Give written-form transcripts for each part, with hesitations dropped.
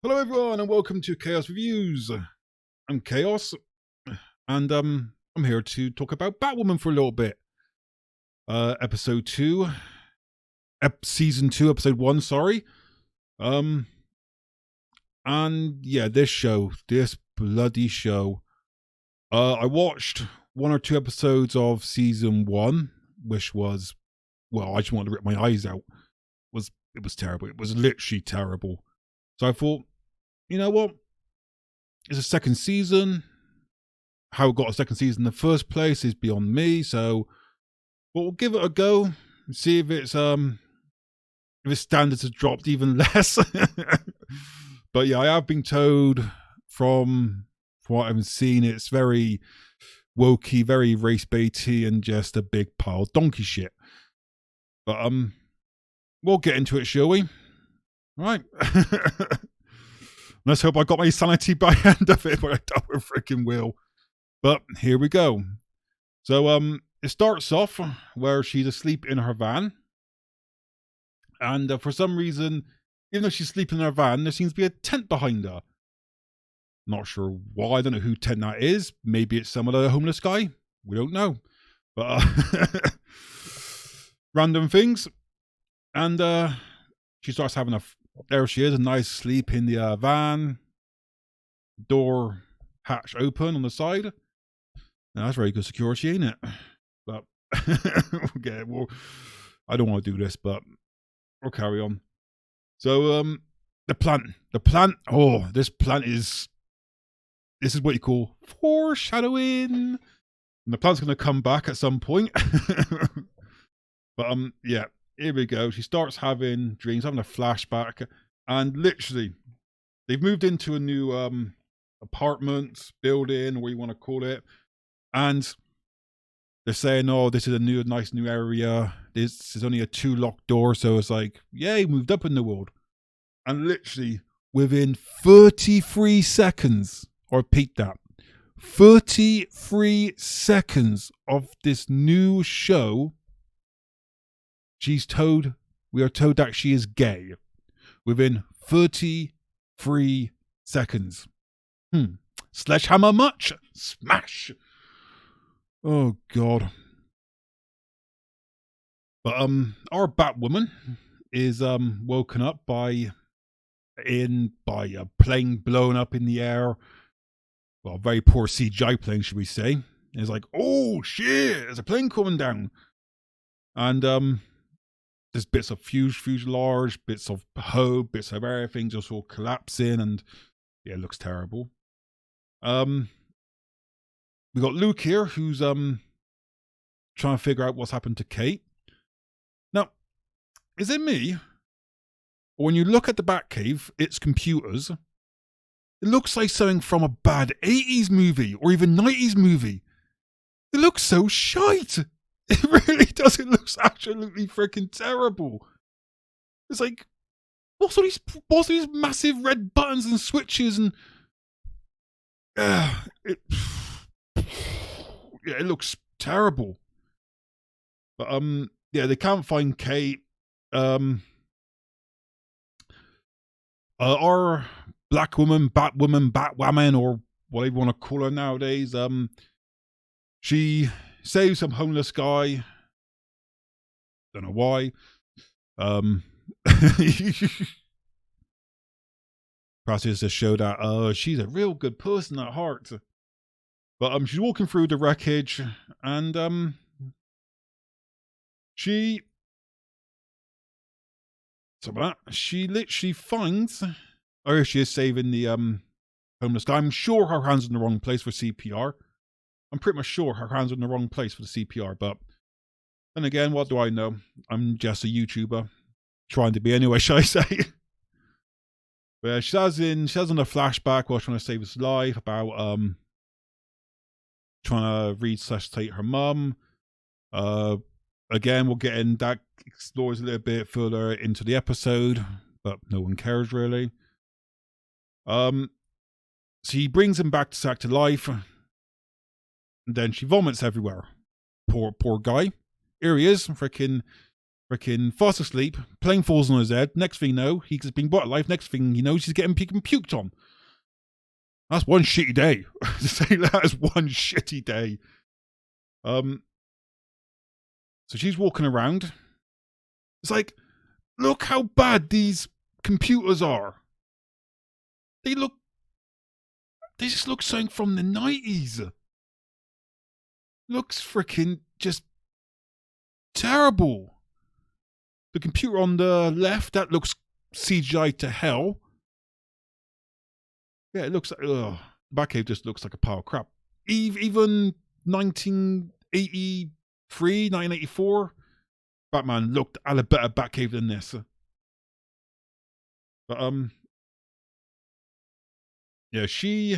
Hello everyone and welcome to Chaos Reviews. I'm Chaos and I'm here to talk about Batwoman for a little bit. Episode 2, season 2, episode 1, sorry. And yeah, this bloody show. I watched one or two episodes of season 1, which was, well, I just wanted to rip my eyes out. It was terrible. It was literally terrible. So I thought, you know what? It's a second season. How it got a second season in the first place is beyond me. So we'll give it a go and see if its standards have dropped even less. But yeah, I have been told from what I've seen, it's very wokey, very race baity, and just a big pile of donkey shit. But we'll get into it, shall we? Right. Let's hope I got my sanity by the end of it, but I doubt I freaking will. But here we go. So it starts off where she's asleep in her van. And for some reason, even though she's sleeping in her van, there seems to be a tent behind her. Not sure why. I don't know who tent that is. Maybe it's some other homeless guy. We don't know. But random things. And she starts having there she is, a nice sleep in the van. Door hatch open on the side. Now, that's very good security, ain't it? But okay, well, I don't want to do this, but we'll carry on. So the plant. Oh, this is what you call foreshadowing. And the plant's going to come back at some point. But yeah, here we go. She starts having dreams, having a flashback, and literally, they've moved into a new apartment building, or what you want to call it, and they're saying, "Oh, this is a nice new area. This is only a 2 locked door, so it's like, yay, moved up in the world." And literally within 33 seconds, or repeat that, 33 seconds of this new show, we are told that she is gay. Within 33 seconds. Sledgehammer much? Smash! Oh God. But our Batwoman is woken up by a plane blown up in the air. Well, a very poor CGI plane, should we say. It's like, oh shit, there's a plane coming down. And there's bits of fuselage, bits of hope, bits of everything just all collapsing, and yeah, it looks terrible. We got Luke here, who's trying to figure out what's happened to Kate. Now, is it me? Or when you look at the Batcave, its computers, it looks like something from a bad 80s movie or even 90s movie. It looks so shite. It really does. It looks absolutely freaking terrible. It's like, what's all these massive red buttons and switches and it looks terrible. But yeah, they can't find Kate. Our black woman, Batwoman, or whatever you want to call her nowadays, she saves some homeless guy. Don't know why. Perhaps it's to show that she's a real good person at heart. But she's walking through the wreckage, and she literally finds. Oh, she is saving the homeless guy. I'm sure her hands in the wrong place for CPR. I'm pretty much sure her hands are in the wrong place for the CPR, but then again, what do I know? I'm just a YouTuber. Trying to be anyway, shall I say. But she has in a flashback while trying to save his life about trying to resuscitate her mum. Again, we'll get in that explores a little bit further into the episode, but no one cares really. So he brings him back to life, and then she vomits everywhere. Poor guy. Here he is, freaking Freaking fast asleep, plane falls on his head. Next thing you know, he's being brought to life. Next thing he knows, he's getting puked on. That's one shitty day. To say that is one shitty day. So she's walking around. It's like, look how bad these computers are. They just look something from the 90s. Looks freaking just terrible. The computer on the left, that looks CGI to hell. Yeah, it looks like, Batcave just looks like a pile of crap. Even 1983, 1984, Batman looked a better Batcave than this. But, yeah, she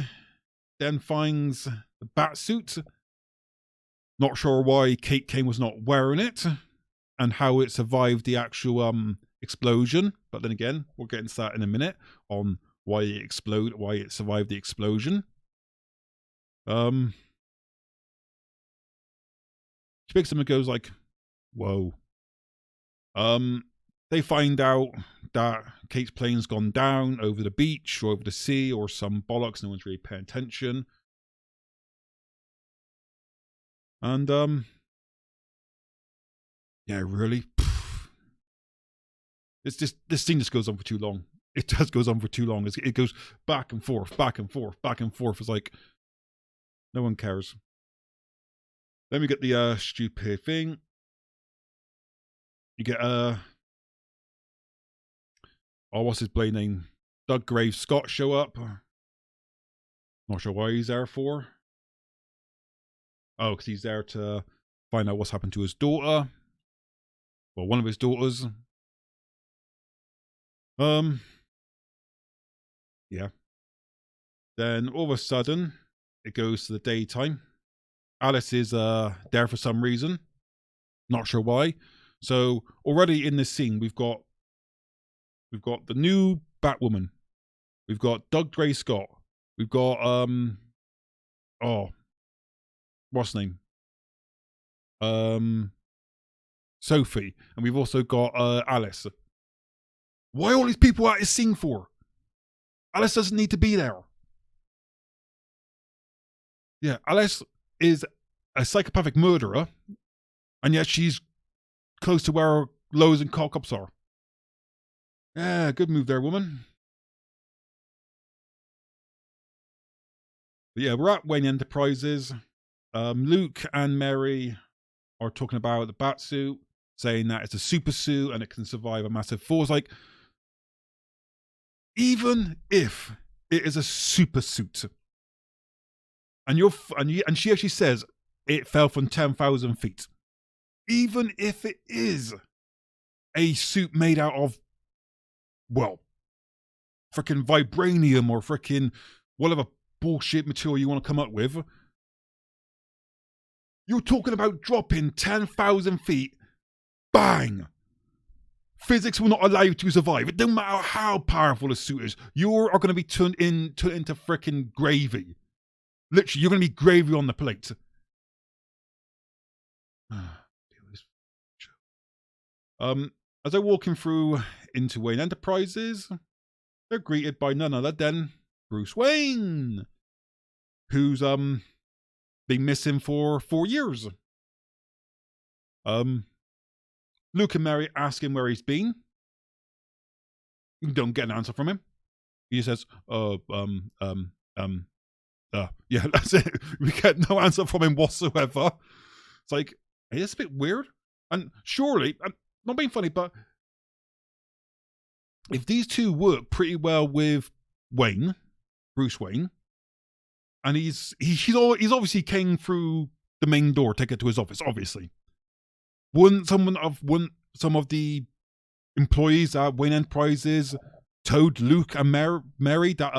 then finds the bat suit. Not sure why Kate Kane was not wearing it and how it survived the actual explosion. But then again, we'll get into that in a minute on why it survived the explosion. She picks him and goes like, whoa. They find out that Kate's plane's gone down over the beach or over the sea or some bollocks. No one's really paying attention. And, yeah, really? It's just, this scene just goes on for too long. It just goes on for too long. It goes back and forth, back and forth, back and forth. It's like, no one cares. Then we get the stupid thing. You get what's his blade name? Doug Graves Scott show up. Not sure why he's there for. Oh, because he's there to find out what's happened to his daughter. Well, one of his daughters. Yeah. Then all of a sudden, it goes to the daytime. Alice is there for some reason. Not sure why. So already in this scene, we've got the new Batwoman. We've got Doug Gray Scott. We've got what's her name? Sophie, and we've also got Alice. Why all these people at this scene for? Alice doesn't need to be there. Yeah, Alice is a psychopathic murderer, and yet she's close to where Lois and Cops are. Yeah, good move there, woman. But yeah, we're at Wayne Enterprises. Luke and Mary are talking about the bat suit, saying that it's a super suit and it can survive a massive force. Like, even if it is a super suit, and she actually says it fell from 10,000 feet. Even if it is a suit made out of, well, freaking vibranium or freaking whatever bullshit material you want to come up with, you're talking about dropping 10,000 feet, bang! Physics will not allow you to survive. It doesn't matter how powerful a suit is. You are going to be turned into freaking gravy. Literally, you're going to be gravy on the plate. As they're walking through into Wayne Enterprises, they're greeted by none other than Bruce Wayne, who's been missing for 4 years. Luke and Mary ask him where he's been. You don't get an answer from him. He says, yeah, that's it. We get no answer from him whatsoever. It's like, hey, it's a bit weird. And surely, I'm not being funny, but if these two work pretty well with Wayne, Bruce Wayne, and he's obviously came through the main door to get to his office, obviously. Wouldn't some of the employees at Wayne Enterprises told Luke and Mary that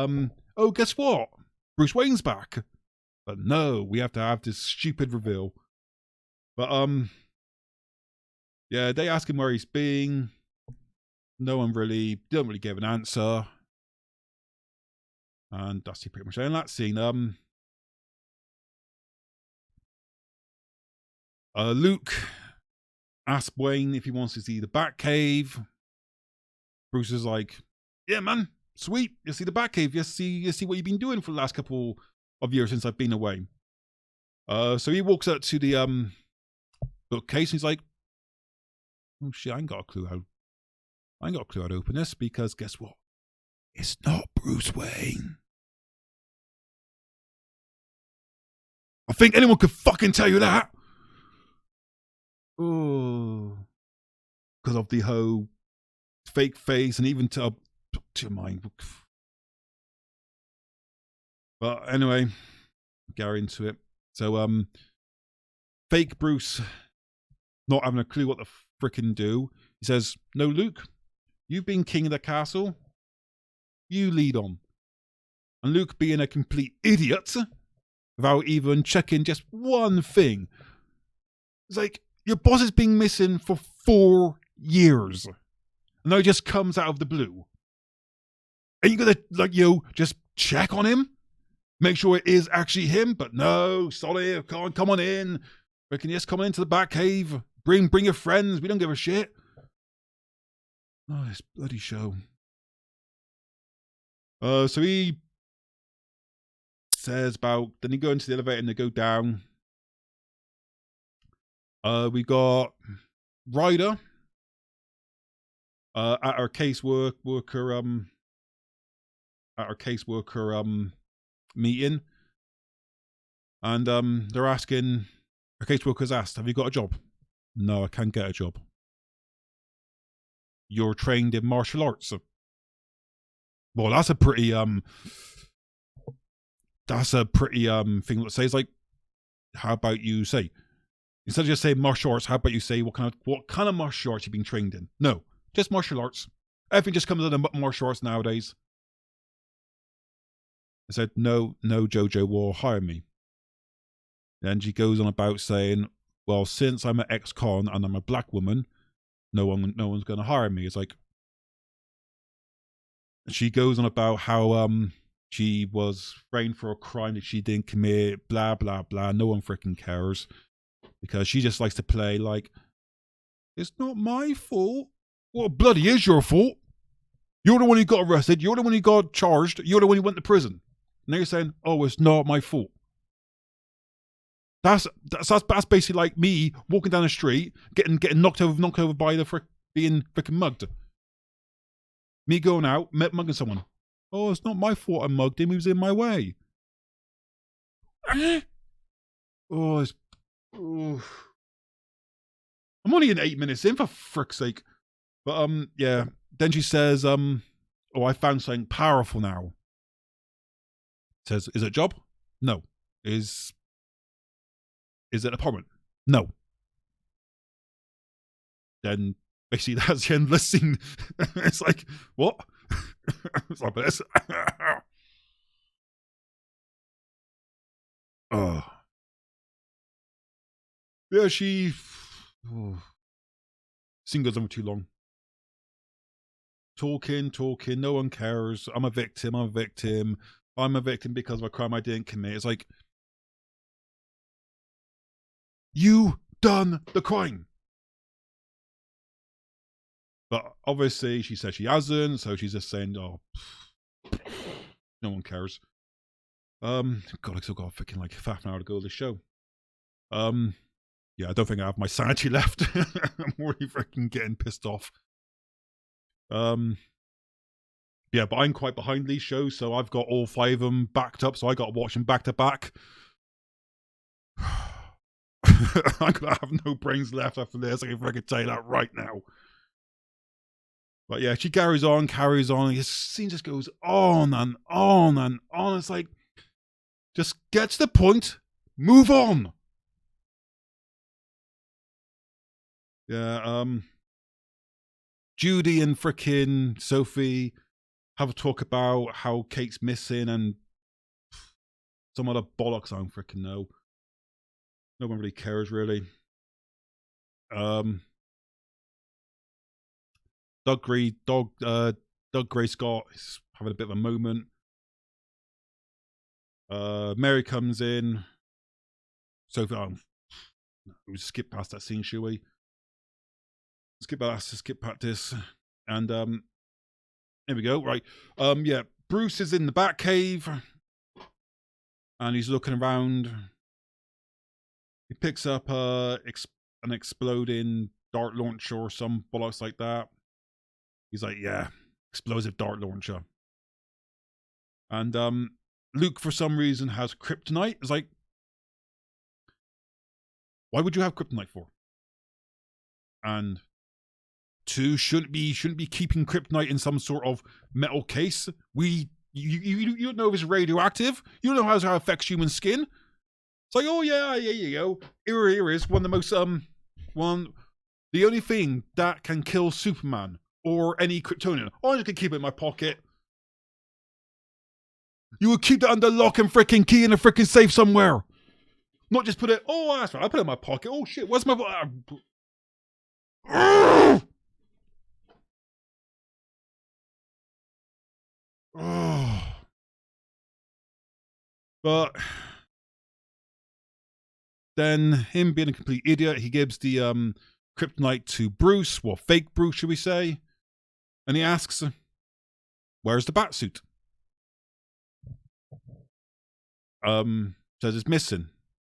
oh, guess what? Bruce Wayne's back. But no, we have to have this stupid reveal. But yeah, they ask him where he's been. No one don't really give an answer. And that's pretty much in that scene. Luke asks Wayne if he wants to see the Batcave. Bruce is like, yeah, man, sweet. You see the Batcave. You see what you've been doing for the last couple of years since I've been away. So he walks up to the bookcase and he's like, oh shit, I ain't got a clue how to open this, because guess what? It's not Bruce Wayne. I think anyone could fucking tell you that. Oh, because of the whole fake face and even to your mind. But anyway, get into it. So fake Bruce, not having a clue what to frickin' do, he says, no, Luke, you've been king of the castle. You lead on. And Luke, being a complete idiot, without even checking just one thing, it's like, your boss has been missing for 4 years. And now he just comes out of the blue. Are you gonna, like, just check on him? Make sure it is actually him? But no, sorry, come on in. We can just come into the Batcave. Bring your friends. We don't give a shit. Oh, this bloody show. So he says about, then they go into the elevator and they go down. We got Ryder at our caseworker meeting, and they're asking, our caseworker's asked, have you got a job? No, I can't get a job. You're trained in martial arts. Well, that's a pretty thing to say. It's like, how about you say, instead of just saying martial arts, how about you say what kind of martial arts you've been trained in? No, just martial arts. Everything just comes under martial arts nowadays. I said, no, Jojo will hire me. Then she goes on about saying, well, since I'm an ex-con and I'm a black woman, no one's going to hire me. It's like, she goes on about how she was framed for a crime that she didn't commit, blah, blah, blah. No one freaking cares, because she just likes to play like, it's not my fault. Well, it bloody is your fault. You're the one who got arrested. You're the one who got charged. You're the one who went to prison. Now you're saying, oh, it's not my fault. That's basically like me walking down the street, getting knocked over by being freaking mugged. Me going out, mugging someone. Oh, it's not my fault I mugged him. He was in my way. Oh, I'm only in 8 minutes in, for frick's sake. But yeah. Then she says, oh, I found something powerful now. Says, is it a job? No. Is it an apartment? No. Then basically that's the endless scene. It's like, what? It's like this. Oh. Yeah, she... Oh. Scene goes on for too long. Talking, no one cares. I'm a victim. I'm a victim because of a crime I didn't commit. It's like, you done the crime. But obviously she says she hasn't, so she's just saying, oh, no one cares. God, I still got freaking like half an hour to go to the show. Yeah, I don't think I have my sanity left. I'm already freaking getting pissed off. Yeah, but I'm quite behind these shows, so I've got all 5 of them backed up, so I got to watch them back to back. I'm gonna have no brains left after this. I can freaking tell you that right now. But yeah, she carries on. This scene just goes on and on and on. It's like, just get to the point, move on. Yeah, Judy and frickin' Sophie have a talk about how Kate's missing and some other bollocks I don't frickin' know. No one really cares, really. Doug Gray Scott is having a bit of a moment. Mary comes in. Sophie, we'll skip past that scene, shall we? skip back this. And here we go. Right. Yeah, Bruce is in the Batcave and he's looking around. He picks up an exploding dart launcher or some bollocks like that. He's like, yeah, explosive dart launcher. And Luke, for some reason, has kryptonite. It's like, why would you have kryptonite for? And two, shouldn't be keeping kryptonite in some sort of metal case. You don't know if it's radioactive. You don't know how it affects human skin. It's like, oh yeah, you go. Here is one of the most the only thing that can kill Superman or any Kryptonian. Oh, I just can keep it in my pocket. You would keep that under lock and freaking key in a freaking safe somewhere. Not just put it, oh, that's right, I put it in my pocket. Oh shit, where's my... But then him being a complete idiot, he gives the kryptonite to Bruce, well, fake Bruce, should we say? And he asks, where's the bat suit? Says it's missing.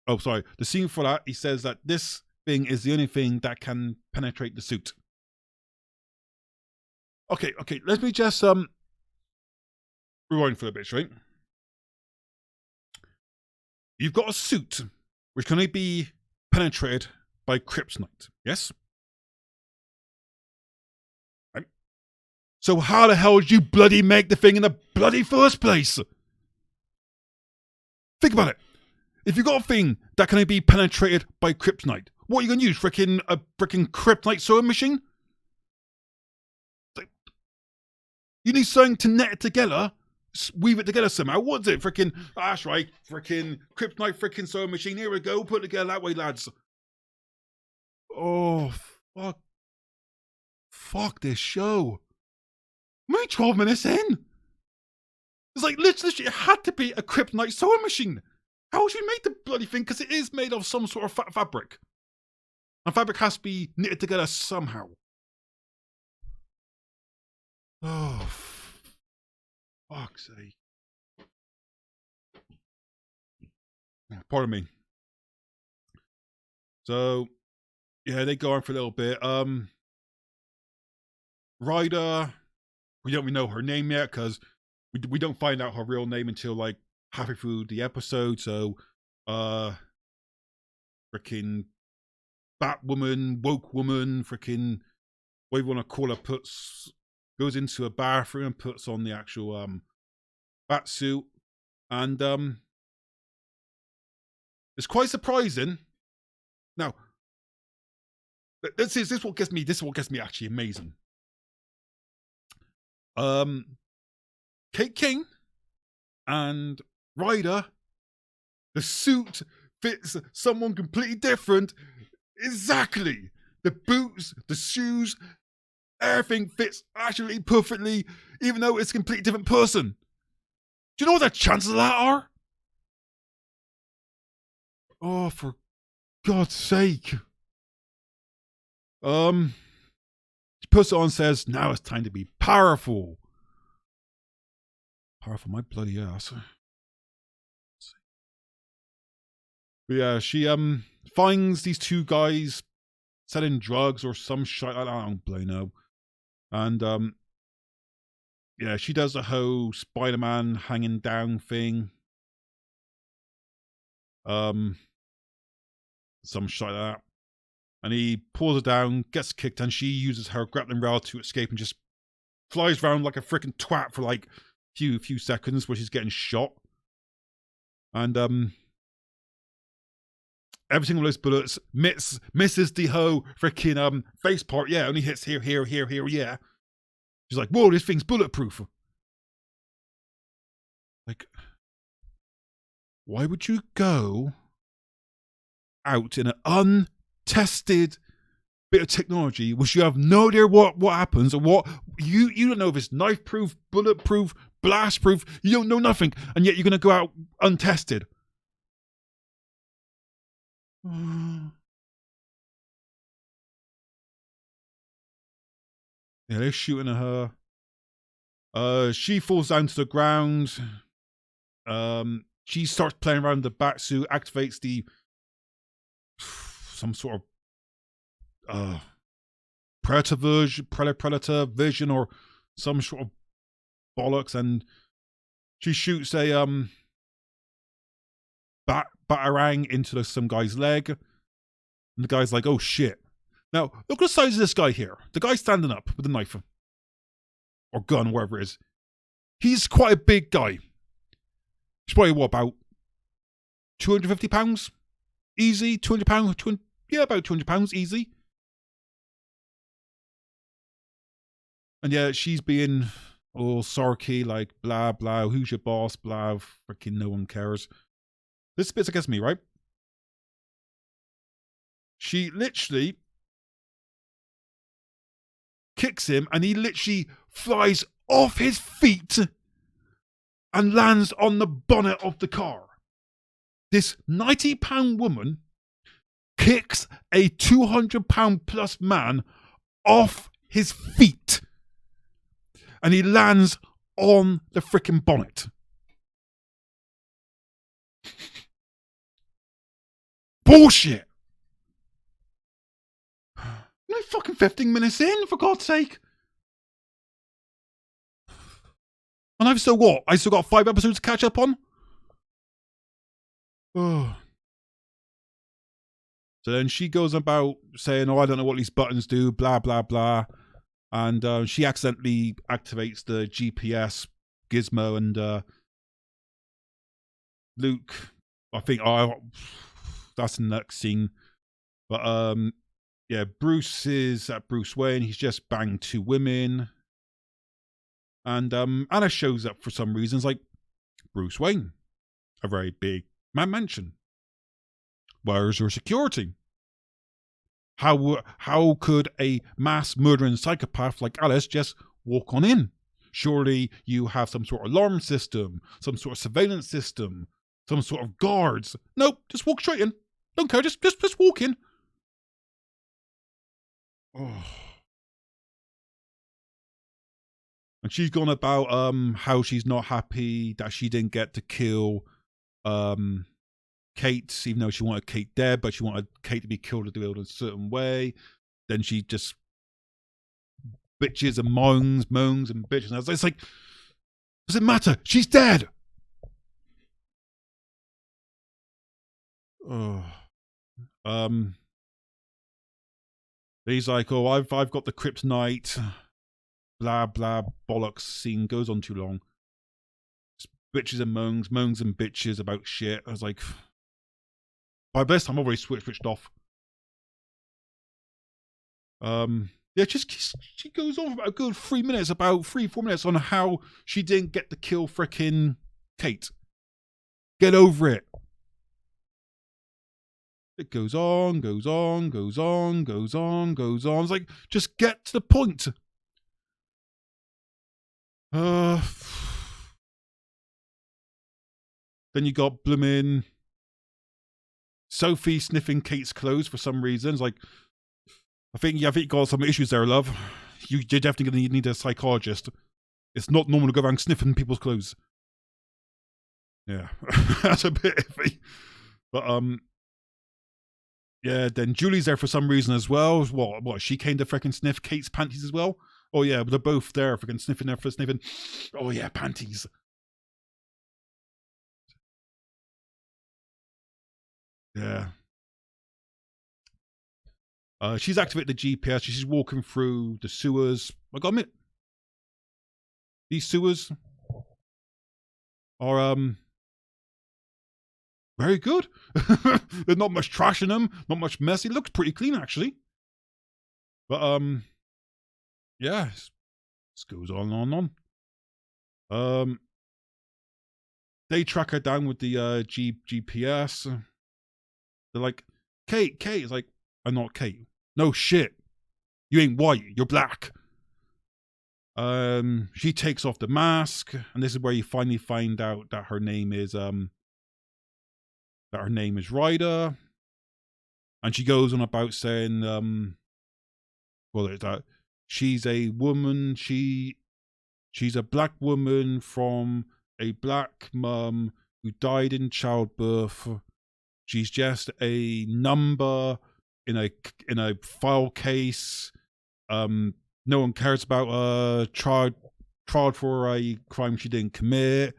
Oh, sorry. The scene for that, he says that this thing is the only thing that can penetrate the suit. Okay, let me just rewind for a bit, right? You've got a suit which can only be penetrated by kryptonite, yes? Right. So how the hell did you bloody make the thing in the bloody first place? Think about it. If you've got a thing that can only be penetrated by kryptonite, what are you going to use? A freaking kryptonite sewing machine? You need something to net it together, weave it together somehow. What's it? That's right. Kryptonite sewing machine. Here we go. Put it together that way, lads. Oh, fuck. Fuck this show. I'm only 12 minutes in. It's like, literally, it had to be a kryptonite sewing machine. How would you make the bloody thing? Because it is made of some sort of fabric. And fabric has to be knitted together somehow. Oh, fuck's sake. Pardon me. So, yeah, they go on for a little bit. Ryder, we don't even know her name yet because we don't find out her real name until like halfway through the episode. So, freaking Batwoman, woke woman, freaking whatever you want to call her, goes into a bathroom and puts on the actual bat suit, and it's quite surprising. Now, this is what gets me. This is what gets me actually amazing. Kate King and Ryder, the suit fits someone completely different. Exactly. The boots, the shoes, everything fits actually perfectly, even though it's a completely different person. Do you know what the chances of that are? Oh, for God's sake. She puts it on and says, now it's time to be powerful. Powerful, my bloody ass. But yeah, she finds these two guys selling drugs or some shit. I don't bloody know. And yeah, she does the whole Spider-Man hanging down thing. Some shit like that. And he pulls her down, gets kicked, and she uses her grappling rail to escape and just flies around like a freaking twat for like few seconds where she's getting shot. And every single one of those bullets misses the whole freaking face part. Yeah, only hits here, yeah. She's like, whoa, this thing's bulletproof. Like, why would you go out in an untested bit of technology which you have no idea what happens or what you don't know if it's knife proof, bulletproof, blast proof, you don't know nothing, and yet you're gonna go out untested? Yeah, they're shooting at her. She falls down to the ground. She starts playing around the bat suit, activates the some sort of predator vision or some sort of bollocks, and she shoots a batarang into some guy's leg, and the guy's like, "Oh shit!" Now look at the size of this guy here. The guy standing up with a knife or gun, whatever it is. He's quite a big guy. He's probably what, about 250 pounds, easy. 200 pounds, yeah, about 200 pounds, easy. And yeah, she's being all sarky, like blah blah. Who's your boss? Blah. Freaking no one cares. This bit's against me, right? She literally kicks him, and he literally flies off his feet and lands on the bonnet of the car. This 90-pound woman kicks a 200-pound plus man off his feet, and he lands on the freaking bonnet. Bullshit. No fucking 15 minutes in, for God's sake. And I've still what? I still got 5 episodes to catch up on? Oh. So then she goes about saying, "Oh, I don't know what these buttons do, blah, blah, blah." And she accidentally activates the GPS gizmo, and Luke, I think, that's the next scene. But yeah, Bruce is at Bruce Wayne. He's just banged 2 women. And Anna shows up for some reasons, like Bruce Wayne, a very big mansion. Where's your security? How could a mass murdering psychopath like Alice just walk on in? Surely you have some sort of alarm system, some sort of surveillance system, some sort of guards. Nope, just walk straight in. Don't care, just walk in. Oh. And she's gone about how she's not happy that she didn't get to kill Kate, even though she wanted Kate dead, but she wanted Kate to be killed in a certain way. Then she just bitches and moans and bitches. And it's like, does it matter? She's dead. Oh. He's like, "Oh, I've got the kryptonite." Blah blah bollocks. Scene goes on too long. Just bitches and moans and bitches about shit. I was like, by this time, I've already switched off. Yeah, she goes on for about a good 3 minutes, about 3-4 minutes on how she didn't get to kill frickin' Kate. Get over it. It goes on. It's like, just get to the point. Then you got blooming Sophie sniffing Kate's clothes for some reason. It's like, I think you got some issues there, love. You're definitely going to need a psychologist. It's not normal to go around sniffing people's clothes. Yeah, that's a bit iffy. But yeah. Then Julie's there for some reason as well. What? She came to freaking sniff Kate's panties as well. Oh yeah, but they're both there freaking sniffing there for sniffing. Oh yeah, panties. Yeah. She's activated the GPS. She's walking through the sewers. I gotta admit, these sewers are very good. There's not much trash in them, not much mess. It looks pretty clean actually. But yeah, this goes on and on. They track her down with the GPS. They're like, Kate. It's like, I'm not Kate. No shit. You ain't white. You're black. She takes off the mask, and this is where you finally find out that her name is Ryder. And she goes on about saying, well, that she's a woman. She's a black woman from a black mum who died in childbirth. She's just a number in a file case. No one cares about her. Tried for a crime she didn't commit.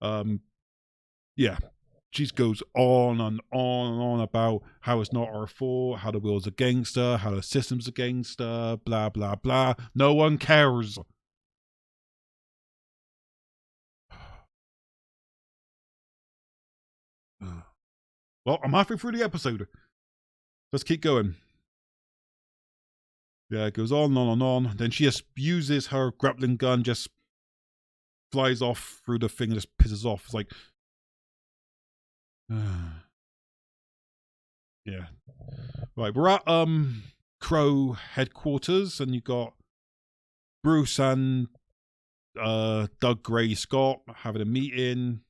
Yeah, she goes on and on and on about how it's not her fault, how the world's against her, how the system's against her, blah blah blah. No one cares. Well, I'm halfway through the episode. Let's keep going. Yeah, it goes on and on and on. Then she just uses her grappling gun, just flies off through the thing and just pisses off. It's like, yeah. Right, we're at Crow headquarters, and you got Bruce and Doug Gray Scott having a meeting.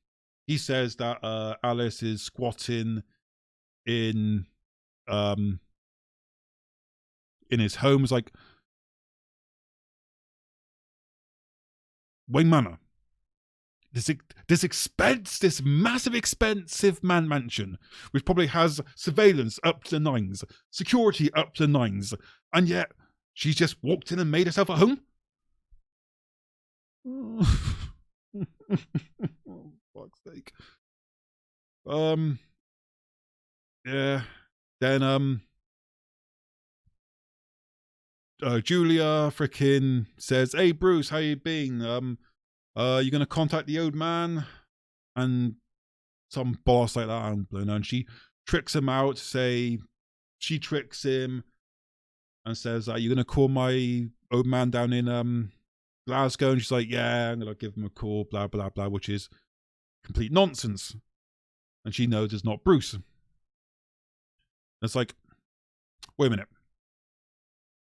He says that Alice is squatting in his home. It's like, Wayne Manor. This massive expensive mansion, which probably has surveillance up to the nines, security up to the nines, and yet she's just walked in and made herself at home. Oh, fuck's sake. Yeah. Then Julia frickin' says, "Hey Bruce, how you been? You gonna contact the old man?" And some boss like that, I don't know. And she tricks him out. She tricks him and says, "Are you gonna call my old man down in Glasgow?" And she's like, "Yeah, I'm gonna give him a call." Blah blah blah, which is complete nonsense. And she knows it's not Bruce. And it's like, wait a minute.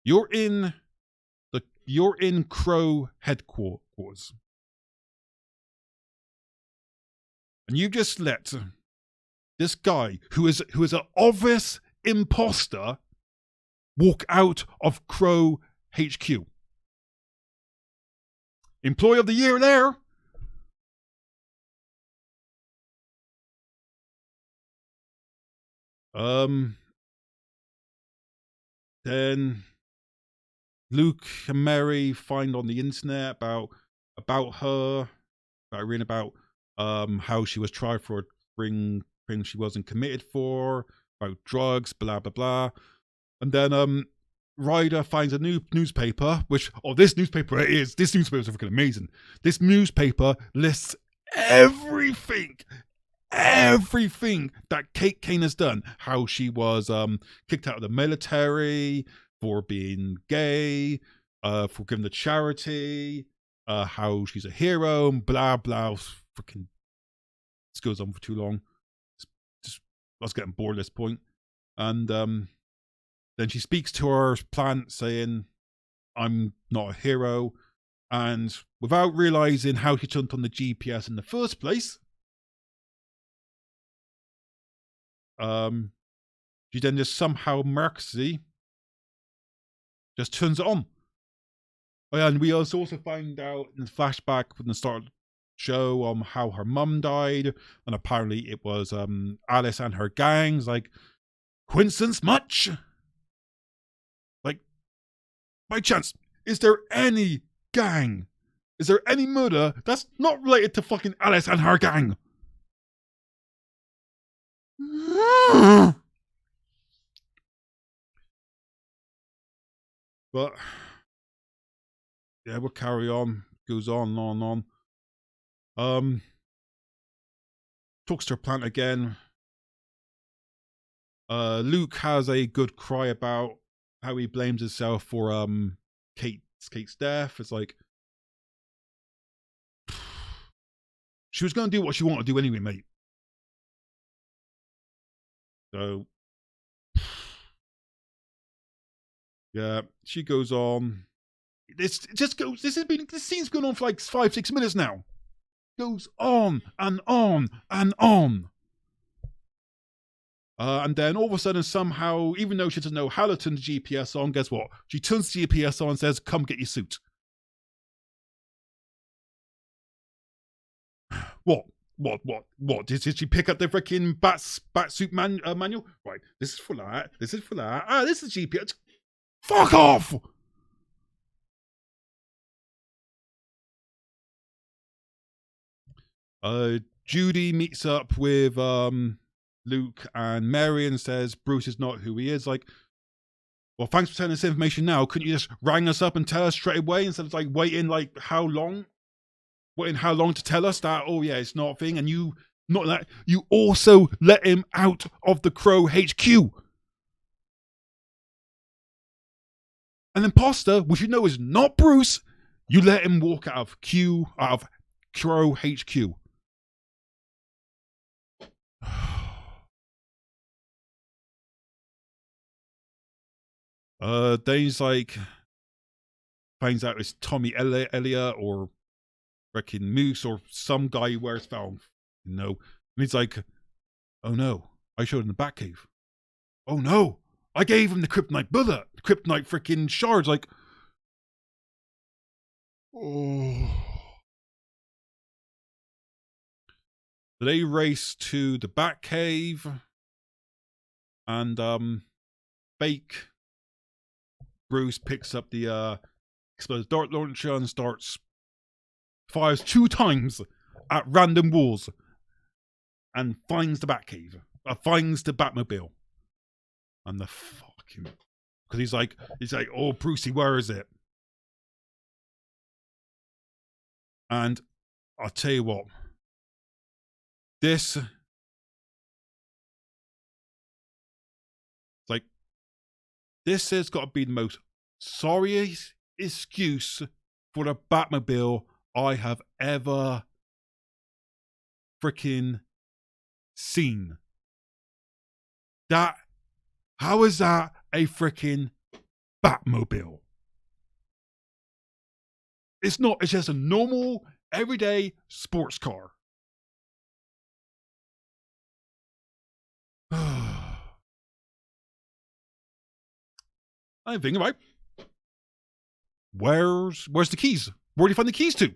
You're in Crow headquarters. And you just let this guy who is an obvious imposter walk out of Crow HQ. Employee of the year there. Then Luke and Mary find on the internet about her, reading about how she was tried for a thing she wasn't committed for, about drugs, blah blah blah. And then Ryder finds a new newspaper, which this newspaper is freaking amazing. This newspaper lists everything that Kate Kane has done. How she was kicked out of the military for being gay, for giving the charity, how she's a hero, and blah blah. Freaking, this goes on for too long. Just I was getting bored at this point. And then she speaks to her plant, saying, "I'm not a hero," and without realizing how she turned on the GPS in the first place, she then just somehow miraculously just turns it on. Oh yeah, and we also find out in the flashback from the start of the show how her mum died, and apparently it was Alice and her gangs. Like, coincidence much? Like, by chance, is there any gang? Is there any murder that's not related to fucking Alice and her gang? But yeah, we'll carry on. Goes on and on and on. Talks to her plant again. Luke has a good cry about how he blames himself for Kate's death. It's like, she was going to do what she wanted to do anyway, mate. So yeah, she goes on. This scene's going on for like 5-6 minutes now. Goes on and on and on. And then all of a sudden, somehow, even though she doesn't know how to turn the GPS on, guess what? She turns the GPS on and says, "Come get your suit." What? What? Did she pick up the freaking bat suit manual? Right, this is for that. This is for that. Ah, this is GPS. Fuck off! Judy meets up with Luke and Mary and says Bruce is not who he is. Like, well, thanks for telling us information now. Couldn't you just ring us up and tell us straight away instead of like waiting like how long? Waiting how long to tell us that, oh yeah, it's not a thing, and you not that you also let him out of the Crow HQ. And then Poster, which you know is not Bruce, you let him walk out of Crow HQ. Then he's like finds out it's Tommy Elliott or freaking Moose or some guy who wears valve, you know. And he's like, oh no, I showed him the Batcave. Oh no, I gave him the kryptonite bullet, the kryptonite freaking shards. Like, oh. They race to the Batcave, and fake Bruce picks up the explosive dart launcher and fires 2 times at random walls and finds the Batcave. Finds the Batmobile. And the fucking, because he's like, oh Brucey, where is it? And I'll tell you what, this has got to be the most sorriest excuse for the Batmobile I have ever freaking seen. How is that a freaking Batmobile? It's not, it's just a normal, everyday sports car. I'm thinking, right? Where's the keys? Where do you find the keys to?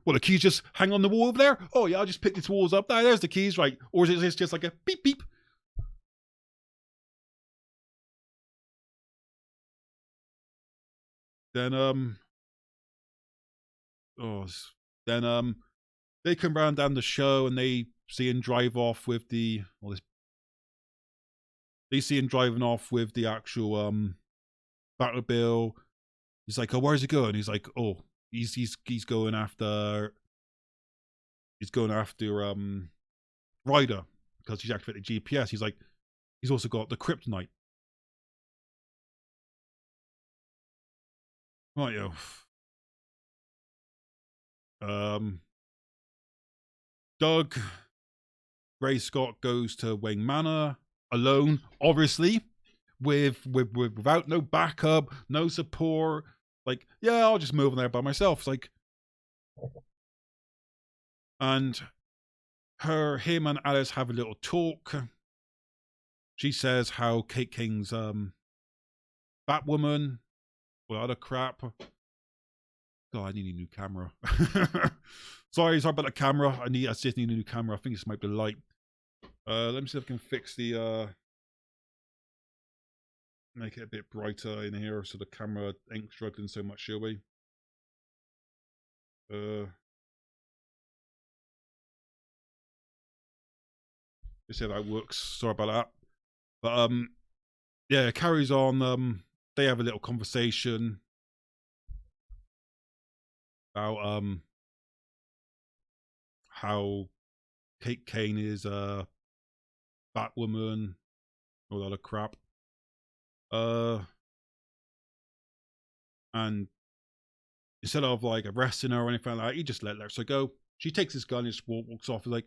Well, the keys just hang on the wall over there? Oh yeah, I'll just pick these walls up. There's the keys, right? Or is it just like a beep beep? Then they come round down the show and they see him drive off with the they see him driving off with the actual Batmobile. He's like, oh, where's he going? He's like, oh, he's going after Ryder because he's activated GPS. He's like, he's also got the kryptonite. Right, yo. Doug Gray Scott goes to Wayne Manor alone, obviously, without no backup, no support. Like, yeah, I'll just move in there by myself. It's like, and him and Alice have a little talk. She says how Kate King's Batwoman, all other crap. God, I need a new camera. sorry about the camera. I just need a new camera. I think this might be the light. Let me see if I can fix the make it a bit brighter in here so the camera ain't struggling so much, shall we? Let's see how that works. Sorry about that. But yeah, it carries on. They have a little conversation about how Kate Kane is Batwoman, all that other crap. And instead of like arresting her or anything like that, he just let her go. She takes his gun and just walks off. He's like,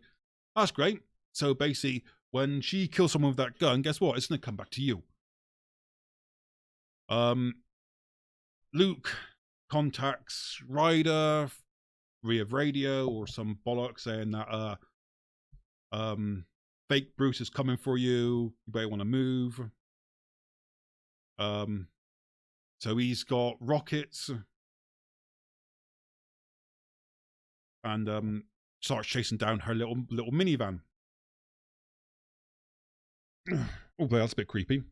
that's great. So basically, when she kills someone with that gun, guess what? It's gonna come back to you. Luke contacts Ryder via radio or some bollocks saying that fake Bruce is coming for you. You better want to move. So he's got rockets and starts chasing down her little minivan. Oh, boy, that's a bit creepy.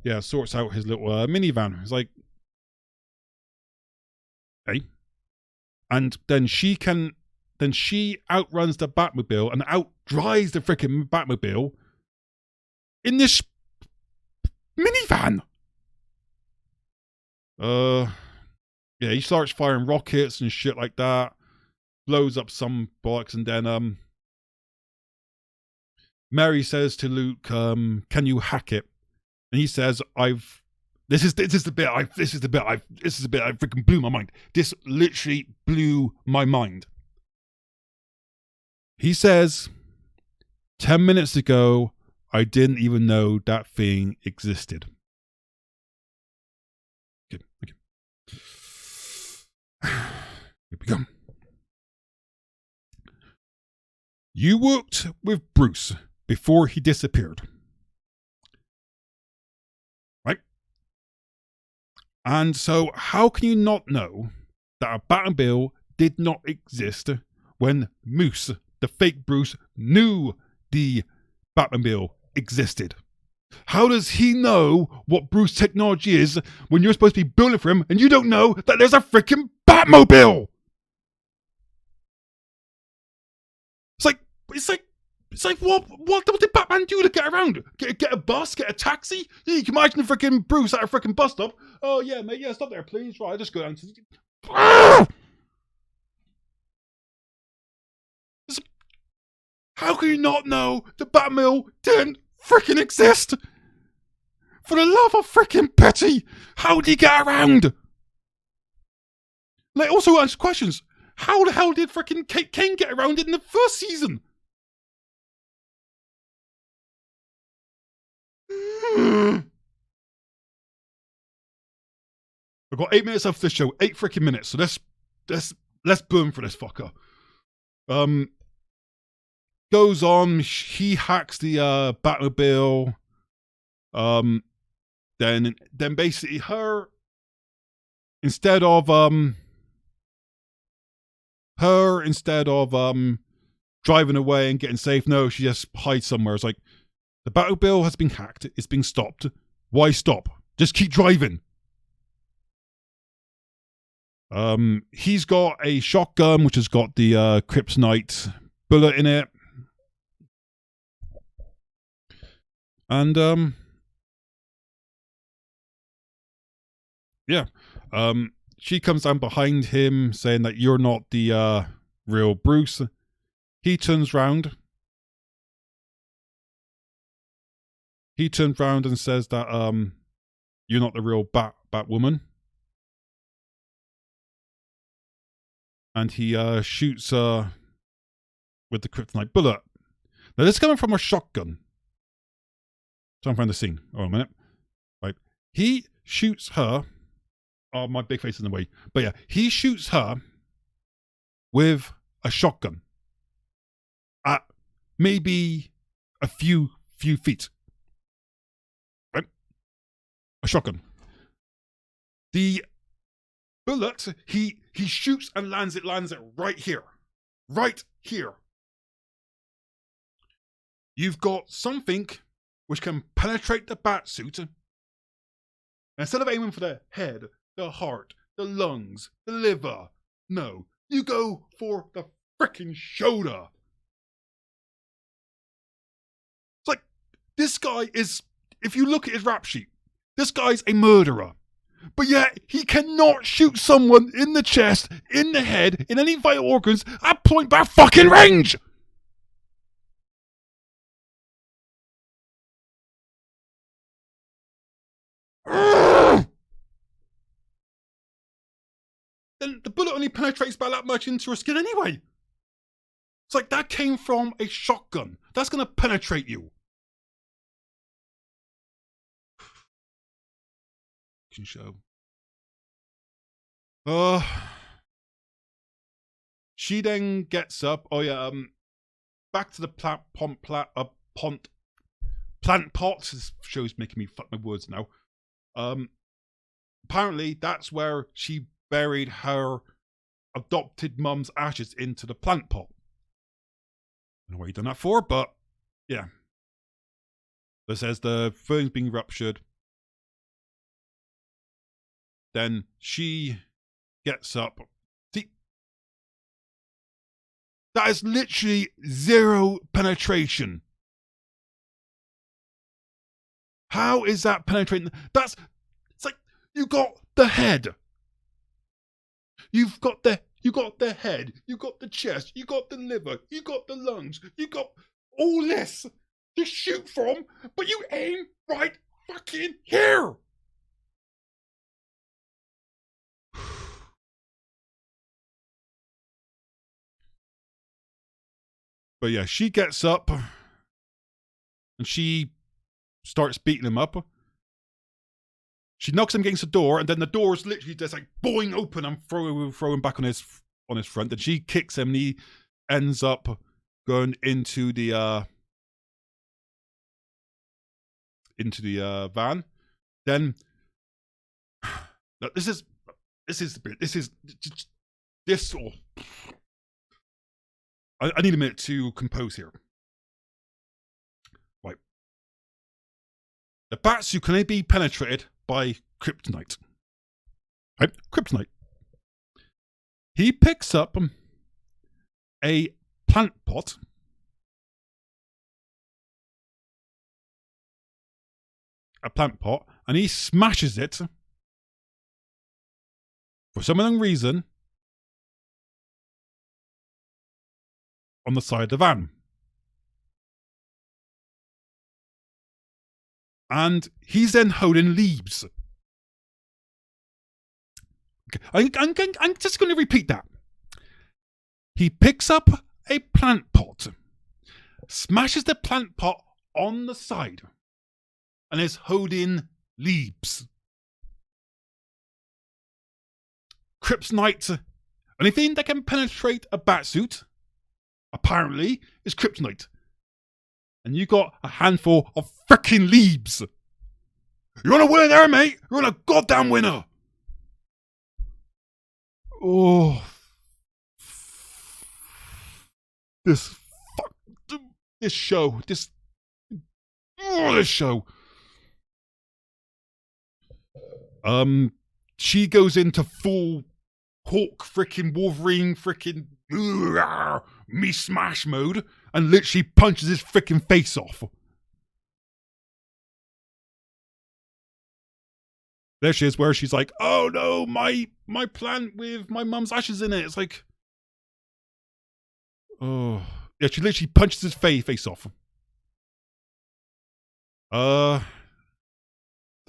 Yeah, sorts out his little minivan. It's like, hey, and then she outruns the Batmobile and outdrives the freaking Batmobile in this minivan. Yeah, he starts firing rockets and shit like that, blows up some bollocks, and then Mary says to Luke, "Can you hack it?" And he says, This is the bit I freaking blew my mind. This literally blew my mind. He says, 10 minutes ago, I didn't even know that thing existed. Okay. Here we go. You worked with Bruce before he disappeared. Right? And so how can you not know that a Batmobile did not exist when Moose, the fake Bruce, knew the Batmobile existed? How does he know what Bruce technology is when you're supposed to be building for him and you don't know that there's a freaking Batmobile? It's like what did Batman do to get around? Get a bus? Get a taxi? Yeah, you can imagine the freaking Bruce at a freaking bus stop. Oh yeah, mate, yeah, stop there, please. Right, I'll just go down to How can you not know the Batmobile didn't freaking exist? For the love of freaking Betty, how did he get around? Like, also answer questions. How the hell did freaking Kane get around in the first season? I've got 8 minutes after this show, 8 freaking minutes. So let's burn for this fucker. Goes on. He hacks the Batmobile. Then basically her instead of driving away and getting safe, no, she just hides somewhere. It's like, the Batmobile has been hacked. It's being stopped. Why stop? Just keep driving. He's got a shotgun which has got the kryptonite bullet in it, and yeah, she comes down behind him saying that you're not the real Bruce. He turns round. He turns round and says that you're not the real Batwoman. And he shoots her with the kryptonite bullet. Now this is coming from a shotgun. Trying to find the scene. Oh, a minute. Right. He shoots her. Oh, my big face is in the way. But yeah, he shoots her with a shotgun at maybe a few feet. Right? A shotgun. The bullet, he shoots and lands it right here. Right here. You've got something which can penetrate the bat suit. Instead of aiming for the head, the heart, the lungs, the liver, no, you go for the frickin' shoulder. It's like, this guy is, if you look at his rap sheet, this guy's a murderer. But yet, he cannot shoot someone in the chest, in the head, in any vital organs at point blank fucking range! Then the bullet only penetrates by that much into her skin anyway. It's like, that came from a shotgun. That's gonna penetrate you. Can show. She then gets up. Oh yeah, back to the plant pots. This show's making me fuck my words now. Apparently that's where she buried her adopted mum's ashes into the plant pot. I don't know what he done that for, but yeah. It says the fern's being ruptured. Then she gets up. See, that is literally zero penetration. How is that penetrating? It's like you got the head. You've got the head, you got the chest, you got the liver, you got the lungs, you got all this to shoot from, but you aim right fucking here. But yeah, she gets up and she starts beating him up. She knocks him against the door, and then the door's literally just like boing open and throw him back on his front. And she kicks him, and he ends up going into the van. Then this. I need a minute to compose here. Right. The batsuit can only be penetrated by kryptonite. Right? Kryptonite. He picks up a plant pot. And he smashes it for some unknown reason on the side of the van. And he's then holding leaves. Okay. I'm just going to repeat that. He picks up a plant pot, smashes the plant pot on the side, and is holding leaves. Kryptonite. Anything that can penetrate a batsuit, apparently, is kryptonite. And you got a handful of freaking leaves. You're on a winner there, mate. You're on a goddamn winner. Oh. This show. This show. She goes into full Hawk freaking Wolverine freaking me smash mode and literally punches his freaking face off. There she is, where she's like, oh no, my plant with my mum's ashes in it. It's like, oh yeah, she literally punches his face off. The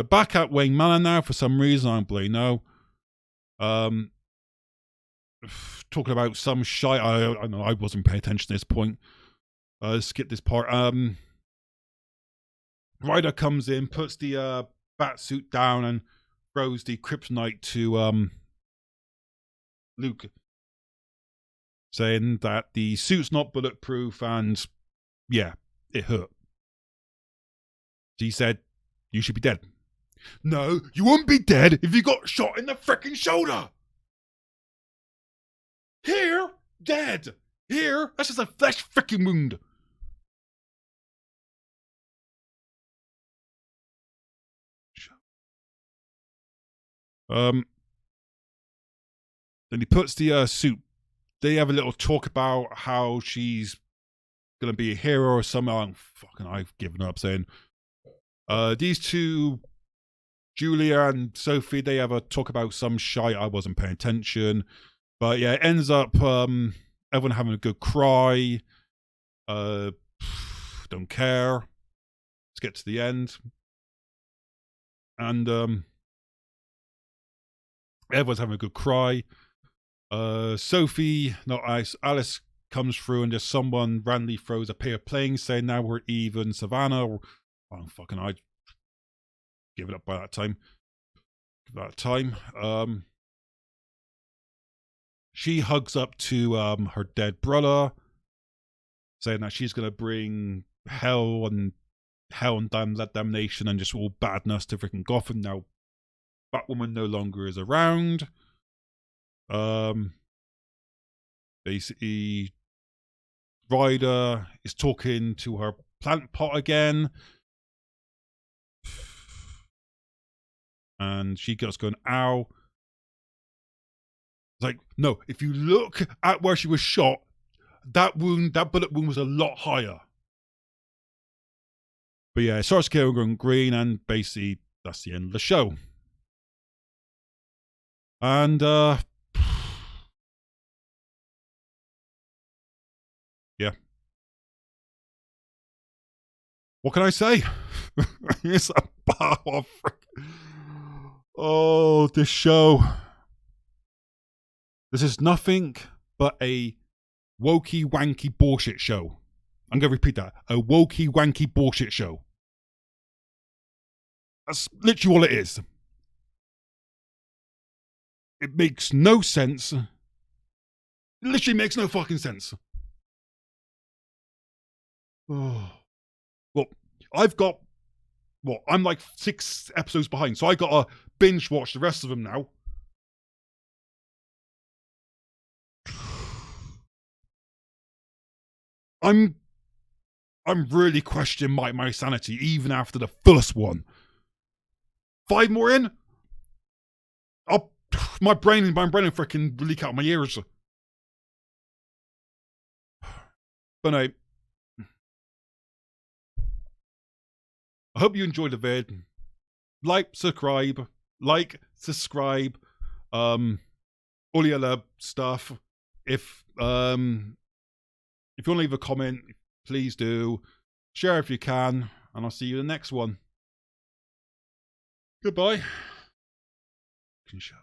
back outweighing mana now for some reason, I don't bloody know. Talking about some shite. I know I wasn't paying attention at this point. Skip this part. Ryder comes in, puts the batsuit down, and throws the kryptonite to Luke, saying that the suit's not bulletproof, and yeah, it hurt. He said, "You should be dead." No, you wouldn't be dead if you got shot in the frickin' shoulder. Here, dead. Here, that's just a flesh frickin' wound. Then he puts the suit. They have a little talk about how she's gonna be a hero or something. I've given up saying. These two, Julia and Sophie, they have a talk about some shite. I wasn't paying attention. But yeah, it ends up everyone having a good cry. Don't care. Let's get to the end. And everyone's having a good cry. Sophie, not Alice comes through, and just someone randomly throws a pair of planes saying now we're even. Savannah, or I'd give it up by that time. She hugs up to her dead brother, saying that she's going to bring hell and damnation and just all badness to freaking Gotham. Now Batwoman no longer is around. Basically Ryder is talking to her plant pot again. And she gets going, ow. It's like, no, if you look at where she was shot, that bullet wound was a lot higher. But yeah, it starts going green, and basically that's the end of the show. And yeah. What can I say? It's a power. Oh, this show. This is nothing but a wokey wanky bullshit show. I'm going to repeat that. A wokey wanky bullshit show. That's literally all it is. It makes no sense. It literally makes no fucking sense. Oh. Well, I've got, I'm like 6 episodes behind, so I got to binge watch the rest of them now. I'm really questioning my sanity even after the first one. 5 more in, my brain freaking leak out my ears. But no, I hope you enjoyed the vid. Subscribe, all the other stuff. If you want to leave a comment, please do. Share if you can, and I'll see you in the next one. Goodbye. Show.